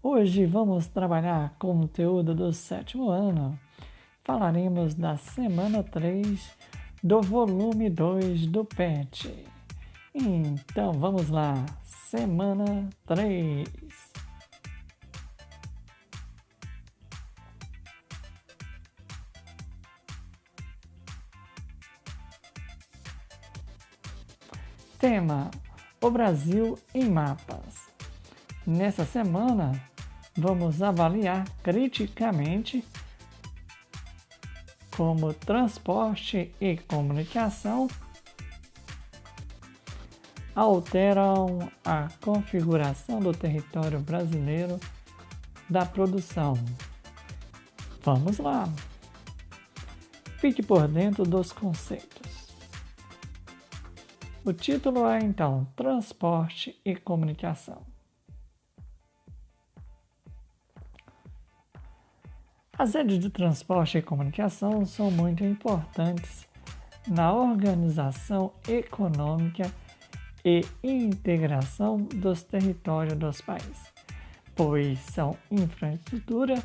Hoje vamos trabalhar conteúdo do sétimo ano. Falaremos da semana 3 do volume 2 do PET. Então vamos lá, semana 3. Tema: o Brasil em mapas. Nessa semana, vamos avaliar criticamente como transporte e comunicação alteram a configuração do território brasileiro da produção. Vamos lá! Fique por dentro dos conceitos. O título é então Transporte e Comunicação. As redes de transporte e comunicação são muito importantes na organização econômica e integração dos territórios dos países, pois são infraestrutura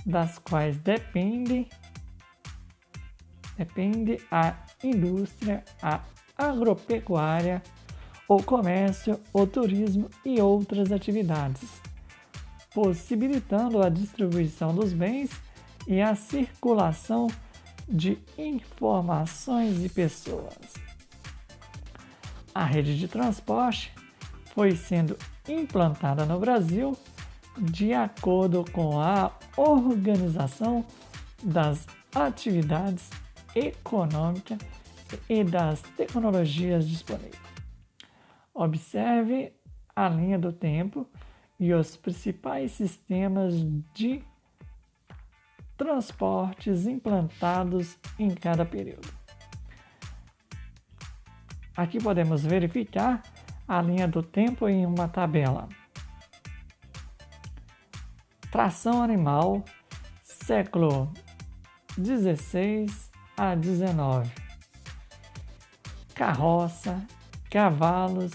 das quais depende a indústria, a agropecuária, o comércio, o turismo e outras atividades, possibilitando a distribuição dos bens e a circulação de informações e pessoas. A rede de transporte foi sendo implantada no Brasil de acordo com a organização das atividades econômicas e das tecnologias disponíveis. Observe a linha do tempo e os principais sistemas de transportes implantados em cada período. Aqui podemos verificar a linha do tempo em uma tabela. Tração animal, século 16 a 19. Carroça, cavalos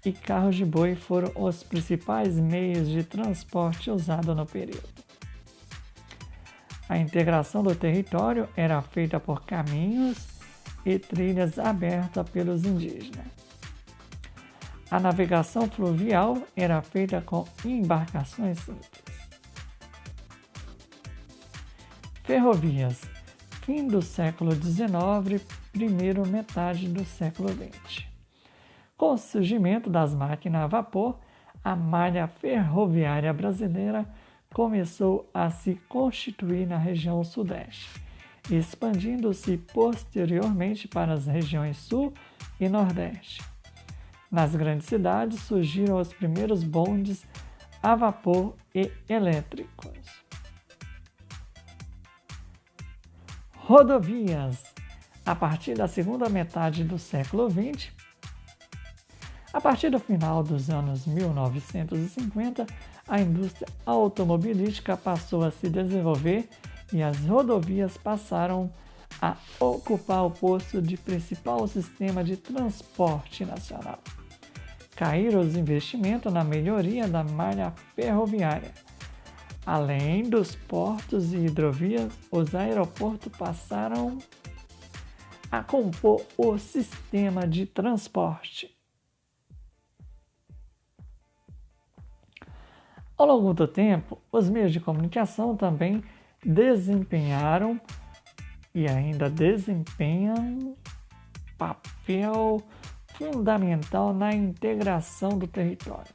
e carros de boi foram os principais meios de transporte usados no período. A integração do território era feita por caminhos e trilhas abertas pelos indígenas. A navegação fluvial era feita com embarcações simples. Ferrovias, fim do século XIX, primeira metade do século XX. Com o surgimento das máquinas a vapor, a malha ferroviária brasileira começou a se constituir na região sudeste, expandindo-se posteriormente para as regiões sul e nordeste. Nas grandes cidades surgiram os primeiros bondes a vapor e elétricos. Rodovias. A partir da segunda metade do século XX, a partir do final dos anos 1950, a indústria automobilística passou a se desenvolver e as rodovias passaram a ocupar o posto de principal sistema de transporte nacional. Caíram os investimentos na melhoria da malha ferroviária. Além dos portos e hidrovias, os aeroportos passaram a compor o sistema de transporte. Ao longo do tempo, os meios de comunicação também desempenharam e ainda desempenham papel fundamental na integração do território.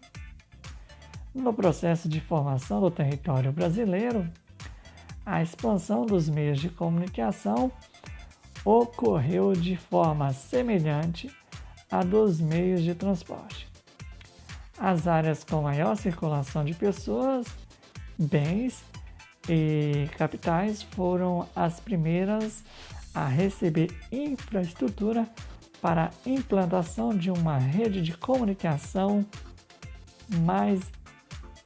No processo de formação do território brasileiro, a expansão dos meios de comunicação ocorreu de forma semelhante à dos meios de transporte. As áreas com maior circulação de pessoas, bens e capitais foram as primeiras a receber infraestrutura para a implantação de uma rede de comunicação mais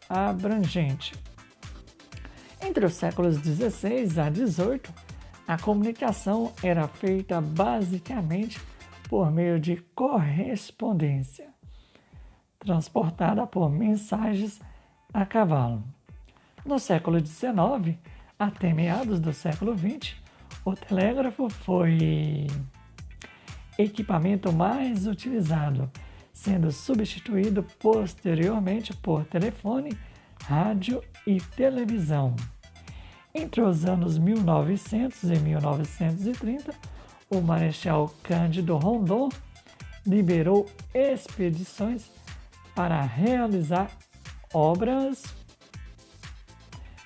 abrangente. Entre os séculos 16 a 18, a comunicação era feita basicamente por meio de correspondência, transportada por mensagens a cavalo. No século XIX, até meados do século XX, o telégrafo foi equipamento mais utilizado, sendo substituído posteriormente por telefone, rádio e televisão. Entre os anos 1900 e 1930, o Marechal Cândido Rondon liberou expedições para realizar obras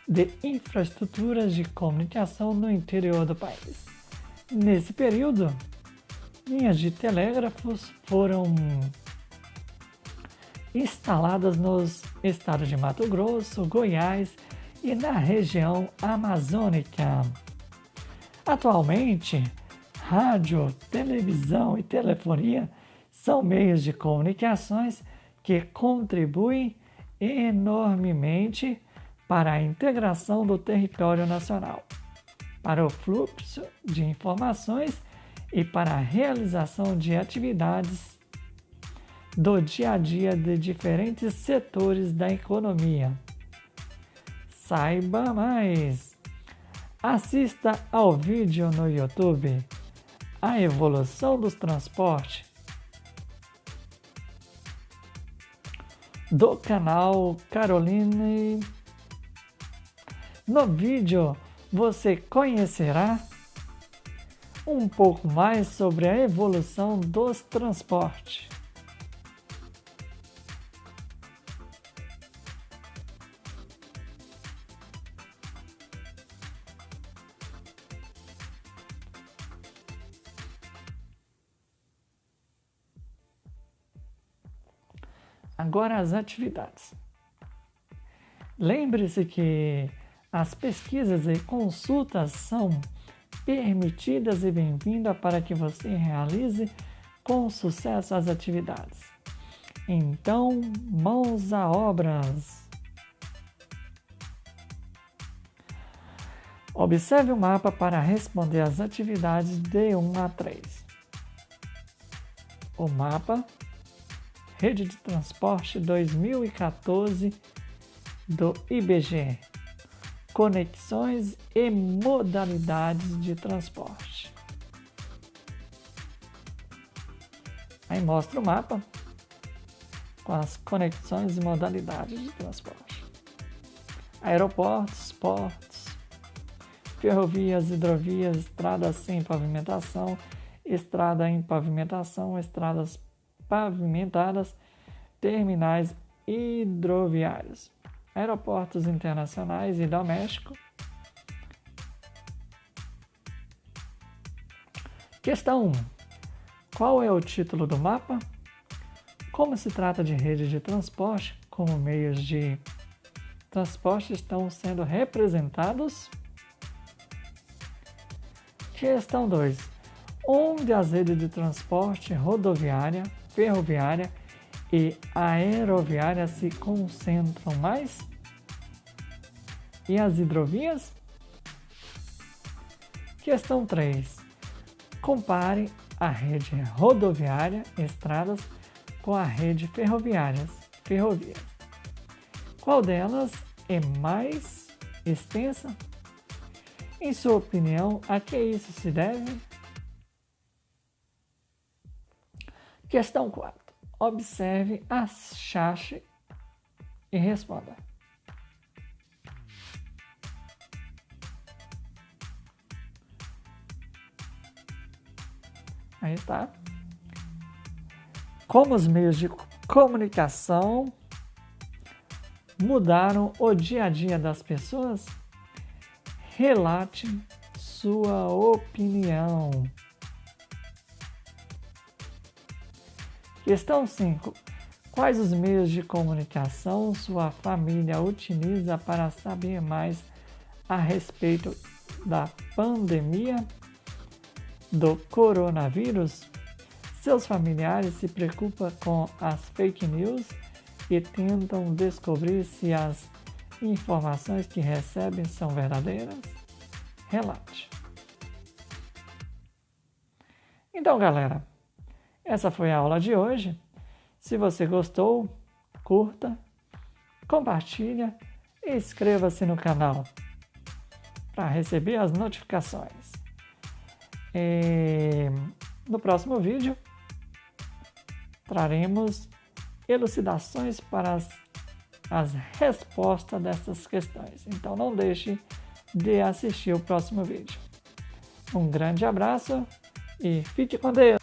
de infraestruturas de comunicação no interior do país. Nesse período, linhas de telégrafos foram instaladas nos estados de Mato Grosso, Goiás e na região amazônica. Atualmente, rádio, televisão e telefonia são meios de comunicações que contribuem enormemente para a integração do território nacional, para o fluxo de informações e para a realização de atividades do dia a dia de diferentes setores da economia. Saiba mais! Assista ao vídeo no YouTube A Evolução dos Transportes do canal Caroline. No vídeo você conhecerá um pouco mais sobre a evolução dos transportes. Agora as atividades. Lembre-se que as pesquisas e consultas são permitidas e bem-vindas para que você realize com sucesso as atividades. Então, mãos à obras. Observe o mapa para responder às atividades de 1 a 3. O mapa Rede de Transporte 2014 do IBGE. Conexões e modalidades de transporte. Aí mostra o mapa com as conexões e modalidades de transporte. Aeroportos, portos, ferrovias, hidrovias, estradas sem pavimentação, estrada em pavimentação, estradas pavimentadas, terminais hidroviários, aeroportos internacionais e domésticos. Questão 1. Qual é o título do mapa? Como se trata de rede de transporte, como meios de transporte estão sendo representados? Questão 2. Onde as redes de transporte rodoviária, ferroviária e aeroviária se concentram mais? E as hidrovias? Questão 3. Compare a rede rodoviária, estradas, com a rede ferroviária, ferrovias. Qual delas é mais extensa? Em sua opinião, a que isso se deve? Questão 4. Observe a chave e responda. Aí está. Como os meios de comunicação mudaram o dia a dia das pessoas? Relate sua opinião. Questão 5. Quais os meios de comunicação sua família utiliza para saber mais a respeito da pandemia do coronavírus? Seus familiares se preocupam com as fake news e tentam descobrir se as informações que recebem são verdadeiras? Relate. Então, galera, essa foi a aula de hoje. Se você gostou, curta, compartilha inscreva-se no canal para receber as notificações. No próximo vídeo, traremos elucidações para as respostas dessas questões. Então não deixe de assistir o próximo vídeo. Um grande abraço e fique com Deus!